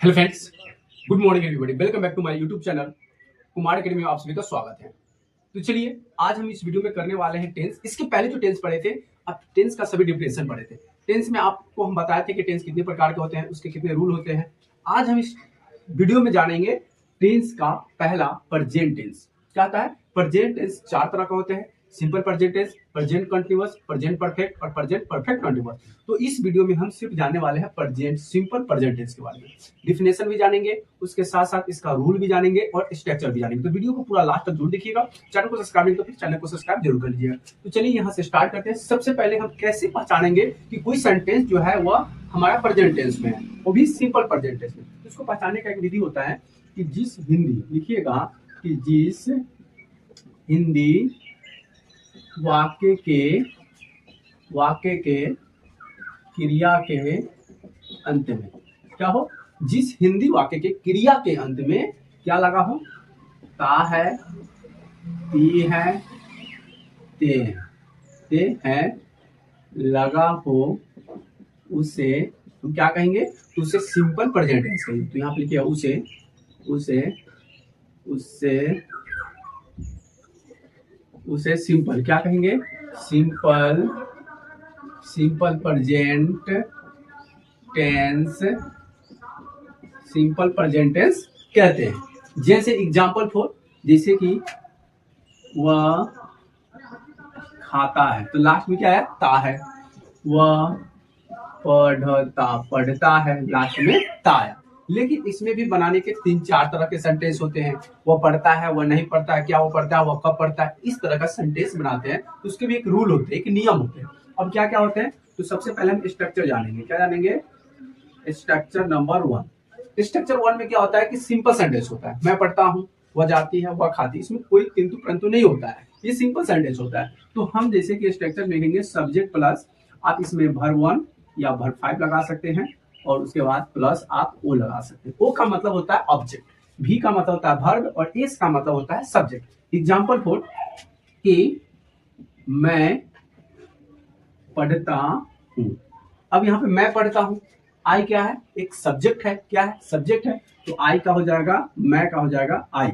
Hello friends, good morning everybody. Welcome back to my YouTube channel Kumar Academy में आप सभी का स्वागत है। तो चलिए आज हम इस वीडियो में करने वाले हैं टेंस। इसके पहले जो टेंस पढ़े थे, अब टेंस का सभी डिफिनेशन पढ़े थे। टेंस में आपको हम बताए थे कि टेंस कितने प्रकार के होते हैं, उसके कितने रूल होते हैं। आज हम इस वीडियो में जानेंगे टेंस का पहला प्रेजेंट टेंस। क्या होता है? प्रेजेंट टेंस चार तरह का होते हैं: simple present tense, present continuous, present perfect और प्रेजेंट परफेक्ट कंटीन्यूअस। तो इस वीडियो में हम सिर्फ जानने वाले हैं प्रेजेंट सिंपल प्रेजेंट टेंस के बारे में। डिफिनेशन भी जानेंगे, उसके साथ साथ इसका रूल भी जानेंगे और स्ट्रक्चर भी जानेंगे। तो वीडियो को पूरा लास्ट तक जरूर देखिएगा। चैनल को सब्सक्राइब नहीं तो फिर चैनल को सब्सक्राइब जरूर कर लीजिएगा। तो चलिए यहाँ से स्टार्ट करते हैं। सबसे पहले हम कैसे पहचानेंगे कि कोई सेंटेंस जो है वह हमारा प्रेजेंट टेंस में है, वो भी सिंपल प्रेजेंट टेंस में। इसको पहचानने का एक विधि होता है कि जिस हिंदी लिखिएगा कि जिस हिंदी वाक्य के क्रिया के अंत में क्या हो, जिस हिंदी वाक्य के क्रिया के अंत में क्या लगा हो, ता है, ती है, ते है, लगा हो, उसे तुम क्या कहेंगे? उसे सिंपल प्रेजेंट टेंस कहेंगे। तो यहाँ पे लिखिए उसे, उसे सिंपल क्या कहेंगे? Simple present tense, simple present tense कहते हैं। जैसे एग्जांपल फॉर, जैसे कि वह खाता है, तो लास्ट में क्या है? ता है। वह पढ़ता है, लास्ट में ता आया। लेकिन इसमें भी बनाने के तीन चार तरह के सेंटेंस होते हैं। वह पढ़ता है, वह नहीं पढ़ता है, क्या वो पढ़ता है, वह कब पढ़ता है, इस तरह का सेंटेंस बनाते हैं। तो उसके भी एक रूल होते हैं, एक नियम होते हैं। अब क्या क्या होते हैं? तो सबसे पहले हम स्ट्रक्चर जानेंगे। क्या जानेंगे? Structure number 1। स्ट्रक्चर 1 में क्या होता है कि सिंपल सेंटेंस होता है। मैं पढ़ता हूँ, वह जाती है, वह खाती है। इसमें कोई किंतु परंतु नहीं होता है, ये सिंपल सेंटेंस होता है। तो हम जैसे कि स्ट्रक्चर में लिखेंगे सब्जेक्ट प्लस, आप इसमें वर्ब 1 या वर्ब 5 लगा सकते हैं और उसके बाद प्लस आप ओ लगा सकते हैं। ओ का मतलब होता है ऑब्जेक्ट, भी का मतलब होता है वर्ब और एस का मतलब होता है सब्जेक्ट। एग्जांपल फॉर कि मैं पढ़ता हूं। अब यहाँ पे मैं पढ़ता हूं, आई क्या है? एक सब्जेक्ट है। क्या है? सब्जेक्ट है। तो आई का हो जाएगा, मैं का हो जाएगा आई।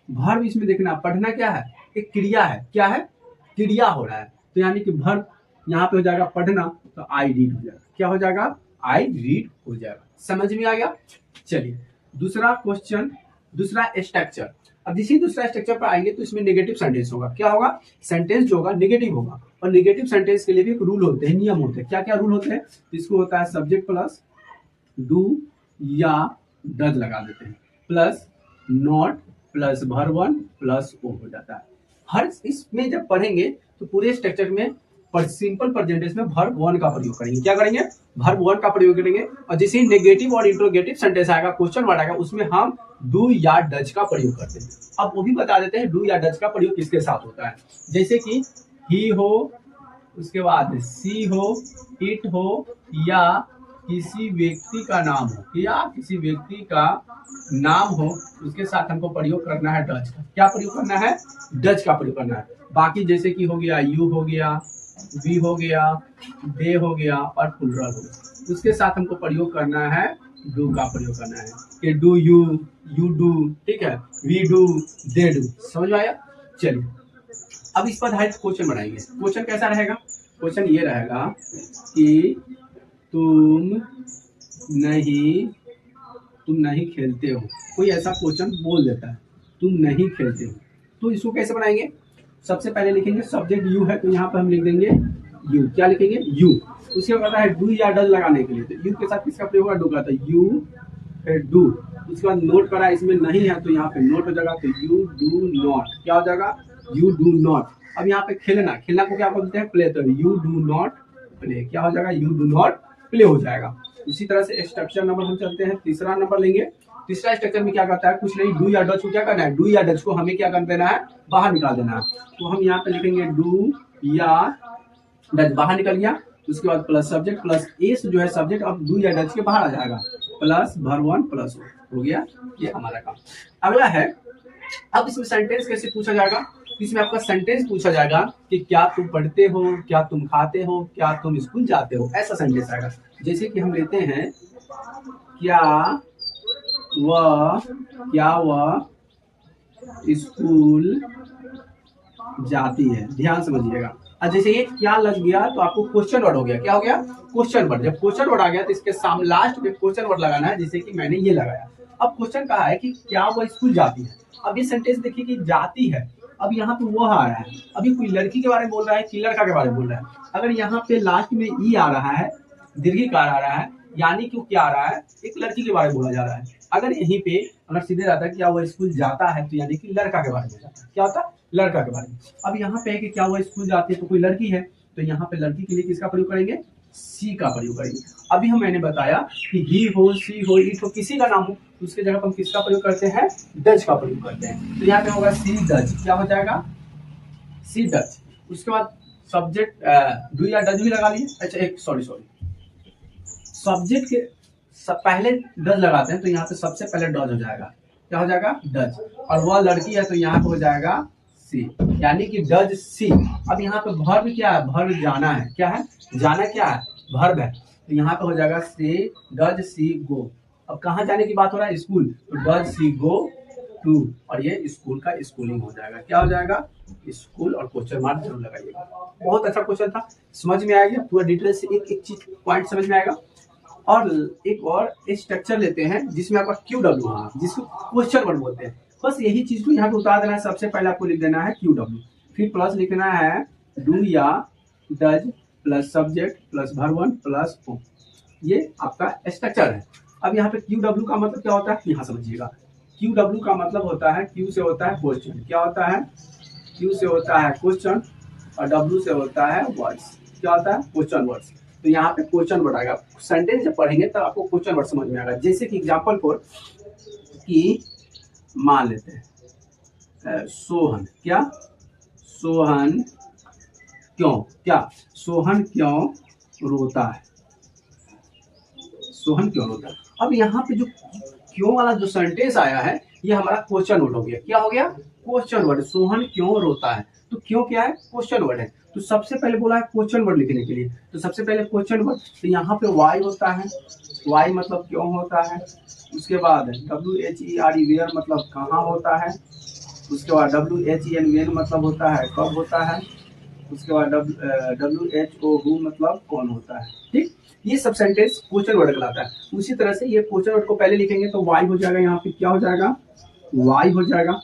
वर्ब इसमें देखना, पढ़ना क्या है? एक क्रिया है। क्या है? क्रिया हो रहा है। तो यानी कि वर्ब यहाँ पे हो जाएगा पढ़ना, तो आई रीड हो जाएगा। क्या हो जाएगा? आई रीड हो जाएगा। समझ में आ गया? चलिए दूसरा क्वेश्चन, दूसरा स्ट्रक्चर। अब इसी दूसरा स्ट्रक्चर पर आएंगे तो इसमें नेगेटिव सेंटेंस होगा। क्या होगा? सेंटेंस जो होगा नेगेटिव होगा। और नेगेटिव सेंटेंस के लिए भी एक रूल होते हैं, नियम होते हैं। क्या क्या रूल होते हैं? इसको होता है सब्जेक्ट प्लस डू या डज लगा देते हैं, plus not plus verb 1 plus O हो जाता है। हर इसमें जब पढ़ेंगे तो पूरे स्ट्रक्चर में सिंपल प्रेजेंट टेंस में वर्ब 1 का प्रयोग करेंगे। क्या करेंगे? वर्ब 1 का प्रयोग करेंगे। और जैसे ही नेगेटिव और इंट्रोगेटिव सेंटेंस आएगा, क्वेश्चन वर्ड आएगा, उसमें हम डू या डज का प्रयोग करते हैं। अब वो भी बता देते हैं डू या डज का प्रयोग किसके साथ होता है। जैसे कि ही हो, उसके बाद सी हो, इट हो, या किसी व्यक्ति का नाम हो, या किसी व्यक्ति का नाम हो, उसके साथ हमको प्रयोग करना है डज का। क्या प्रयोग करना है? डज का प्रयोग करना है। बाकी जैसे कि हो गया यू हो गया, वी हो गया, दे हो गया और प्लुरल हो गया, उसके साथ हमको प्रयोग करना है डू का प्रयोग करना है कि डू यू, यू डू, ठीक है, वी डू, दे डू। समझ में आया? चलिए अब इस पर आधारित क्वेश्चन बनाएंगे। क्वेश्चन कैसा रहेगा? क्वेश्चन ये रहेगा कि तुम नहीं खेलते हो। कोई ऐसा क्वेश्चन बोल देता है, तुम नहीं खेलते हो, तो इसको कैसे बनाएंगे? सबसे पहले लिखेंगे सब्जेक्ट यू है, तो यहाँ पर हम लिख देंगे यू। क्या लिखेंगे? यू। उसके बाद है डू या डज लगाने के लिए, तो यू के साथ किसका प्रयोग होगा? डू का। तो यू फिर डू। उसके बाद नोट करा, इसमें नहीं है तो यहाँ पे नोट हो जाएगा, तो यू डू नॉट। क्या हो जाएगा? You do not. अब यहाँ पे खेलना, खेलना को क्या बोलते हैं? प्ले। तो यू डू नॉट प्ले। क्या हो जाएगा? यू डू नॉट प्ले हो जाएगा। उसी तरह से स्ट्रक्चर नंबर हम चलते हैं, तीसरा नंबर लेंगे। तीसरा स्ट्रक्चर में क्या करता है? कुछ नहीं, डू या डज को क्या करना है? डू या डज को हमें क्या कर देना है? बाहर निकाल देना है। तो हम यहाँ पे लिखेंगे डू या डज, बाहर निकल गया। उसके बाद प्लस सब्जेक्ट प्लस एस जो है सब्जेक्ट, अब डू या डज के बाहर आ जाएगा, प्लस वर्ब 1 प्लस हो गया। ये हमारा काम। अगला है, अब इसमें सेंटेंस कैसे पूछा जाएगा? इसमें आपका सेंटेंस पूछा जाएगा कि क्या तुम पढ़ते हो, क्या तुम खाते हो, क्या तुम स्कूल जाते हो, ऐसा सेंटेंस आएगा। जैसे कि हम लेते हैं क्या वह स्कूल जाती है। ध्यान समझिएगा। और जैसे ये क्या लग गया तो आपको क्वेश्चन वर्ड हो गया। क्या हो गया? Question word. जब क्वेश्चन वर्ड आ गया तो इसके सामने लास्ट में क्वेश्चन वर्ड लगाना है, जैसे कि मैंने ये लगाया। अब क्वेश्चन कहा है कि क्या वह स्कूल जाती है। अब ये सेंटेंस देखिए कि जाती है। अब यहाँ पे वह आ रहा है। अभी कोई लड़की के बारे में बोल रहा है कि लड़का के बारे में बोल रहा है। अगर यहाँ पे लास्ट में ई आ रहा है, दीर्घिकार आ रहा है, यानी कि क्या आ रहा है? एक लड़की के बारे में बोला जा रहा है। अगर यहीं पे अगर सीधे रहता है क्या वह स्कूल जाता है, तो यानी कि लड़का के बारे में जाता है। क्या होता है? लड़का के बारे में। अब यहाँ पे है कि क्या वह स्कूल जाती है, तो कोई लड़की है, तो यहाँ पे लड़की के लिए किसका प्रयोग करेंगे? सी का प्रयोग करेंगे। अभी हम मैंने बताया कि ही हो, सी हो, इट हो, किसी का नाम हो, तो उसके जगह पर हम किसका प्रयोग करते हैं? डज का प्रयोग करते हैं। तो यहाँ पे होगा सी डज। क्या हो जाएगा? सी डज। उसके बाद सब्जेक्ट डू या डज भी लगा लिए। अच्छा एक सॉरी सब्जेक्ट के पहले डज लगाते हैं, तो यहाँ पे सबसे पहले डज हो जाएगा। क्या हो जाएगा? डज। और वह लड़की है, तो यहाँ पे हो जाएगा सी, यानी कि डज सी। अब यहाँ पे वर्ब क्या है? वर्ब जाना है। क्या है? जाना क्या है? वर्ब है। तो यहाँ पे हो जाएगा सी डज सी गो। अब कहाँ जाने की बात हो रहा है? स्कूल। तो डज सी गो टू, और ये स्कूल का स्कूलिंग हो जाएगा। क्या हो जाएगा? स्कूल, और क्वेश्चन मार्क जरूर लगाइएगा। बहुत अच्छा क्वेश्चन था, समझ में आ गया पूरा डिटेल से, एक एक चीज पॉइंट समझ में आएगा। और एक और स्ट्रक्चर लेते हैं जिसमें आपका क्यू डब्ल्यू होगा, जिसको क्वेश्चन वर्ड बोलते हैं। बस यही चीज को यहाँ पे उतार देना है। सबसे पहले आपको लिख देना है क्यू डब्ल्यू, फिर प्लस लिखना है डू या does plus subject plus verb one plus O. ये आपका स्ट्रक्चर है। अब यहाँ पे क्यू डब्ल्यू का मतलब क्या होता है, यहाँ समझिएगा। क्यू डब्ल्यू का मतलब होता है, क्यू से होता है क्वेश्चन। क्या होता है? क्यू से होता है क्वेश्चन, और डब्ल्यू से होता है वर्ड्स। क्या होता है? Question words. तो यहाँ पे क्वेश्चन वर्ड आएगा। सेंटेंस जब पढ़ेंगे तब आपको क्वेश्चन वर्ड समझ में आएगा। जैसे कि एग्जांपल फॉर कि मान लेते हैं सोहन। क्या? सोहन क्यों? क्या? सोहन क्यों रोता है? सोहन क्यों रोता है? अब यहाँ पे जो क्यों वाला जो सेंटेंस आया है, ये हमारा क्वेश्चन वर्ड हो गया। क्या हो गया? Question word. सोहन क्यों रोता है, तो क्यों क्या है? क्वेश्चन वर्ड है। तो सबसे पहले बोला है क्वेश्चन वर्ड लिखने के लिए, तो सबसे पहले क्वेश्चन वर्ड। तो यहाँ पे वाई होता है, वाई मतलब क्यों होता है। उसके बाद WHERE वेयर मतलब कहाँ होता है। उसके बाद WHEN वेन मतलब होता है कब होता है। उसके बाद WHO हु मतलब कौन होता है। ठीक, ये सब सेंटेंस क्वेश्चन वर्ड कहलाता है। उसी तरह से ये क्वेश्चन वर्ड को पहले लिखेंगे तो वाई हो जाएगा। यहाँ पे क्या हो जाएगा? वाई हो जाएगा।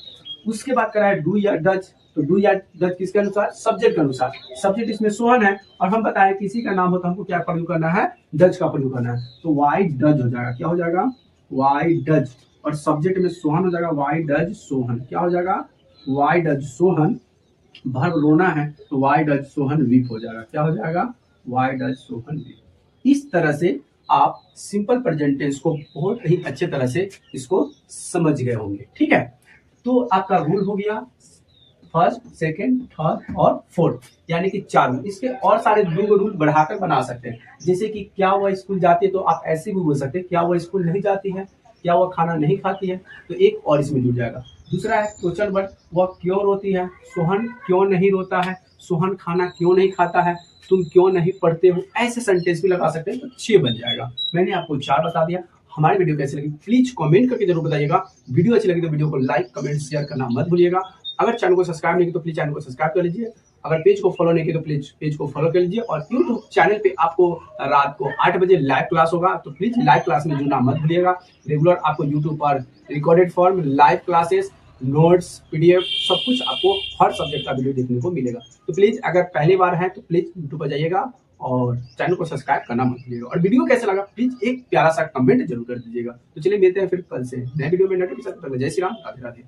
उसके बाद करा है डू या डज, तो डू या डज किसके अनुसार? सब्जेक्ट के अनुसार। सब्जेक्ट इसमें सोहन है, और हम बताएं किसी का नाम हो तो हमको क्या प्रयोग करना है? डज का प्रयोग करना है। तो वाई डज हो जाएगा। क्या हो जाएगा? Why does. और सब्जेक्ट में सोहन हो जाएगा, वाई डज सोहन। क्या हो जाएगा? Why does Sohan. वर्ब रोना है, तो वाई डज सोहन वीप हो जाएगा। क्या हो जाएगा? Why does Sohan weep. इस तरह से आप सिंपल प्रेजेंट टेंस को बहुत ही अच्छे तरह से इसको समझ गए होंगे। ठीक है, तो आपका रूल हो गया फर्स्ट, सेकंड, थर्ड और फोर्थ, यानी कि 4 रूल। इसके और सारे 2 रूल बढ़ाकर बना सकते हैं। जैसे कि क्या वह स्कूल जाती है, तो आप ऐसे भी बोल सकते हैं क्या वह स्कूल नहीं जाती है, क्या वह खाना नहीं खाती है, तो एक और इसमें जुड़ जाएगा। दूसरा है क्वेश्चन वर्ड, वह क्यों रोती है, सोहन क्यों नहीं रोता है, सोहन खाना क्यों नहीं खाता है, तुम क्यों नहीं पढ़ते हो। ऐसे सेंटेंस भी लगा सकते हैं, तो 6 बन जाएगा। मैंने आपको 4 बता दिया। हमारी वीडियो कैसी लगी प्लीज कमेंट करके जरूर बताइएगा। वीडियो अच्छी लगी तो वीडियो को लाइक कमेंट शेयर करना मत भूलिएगा। अगर चैनल को सब्सक्राइब नहीं किया तो प्लीज चैनल को सब्सक्राइब कर लीजिए। अगर पेज को फॉलो नहीं किया तो प्लीज पेज को फॉलो कर लीजिए। और यूट्यूब चैनल पे आपको रात को 8 बजे लाइव क्लास होगा, तो प्लीज लाइव क्लास में जुड़ना मत भूलिएगा। रेगुलर आपको यूट्यूब पर recorded form, live classes, notes, PDF सब कुछ आपको हर सब्जेक्ट का वीडियो देखने को मिलेगा। तो प्लीज अगर पहली बार है तो प्लीज यूट्यूब पर जाइएगा और चैनल को सब्सक्राइब करना मत भूलिएगा। और वीडियो कैसा लगा प्लीज एक प्यारा सा कमेंट जरूर कर दीजिएगा। तो चलिए मिलते हैं फिर कल से नए वीडियो में। जय श्री राम, राधे राधे।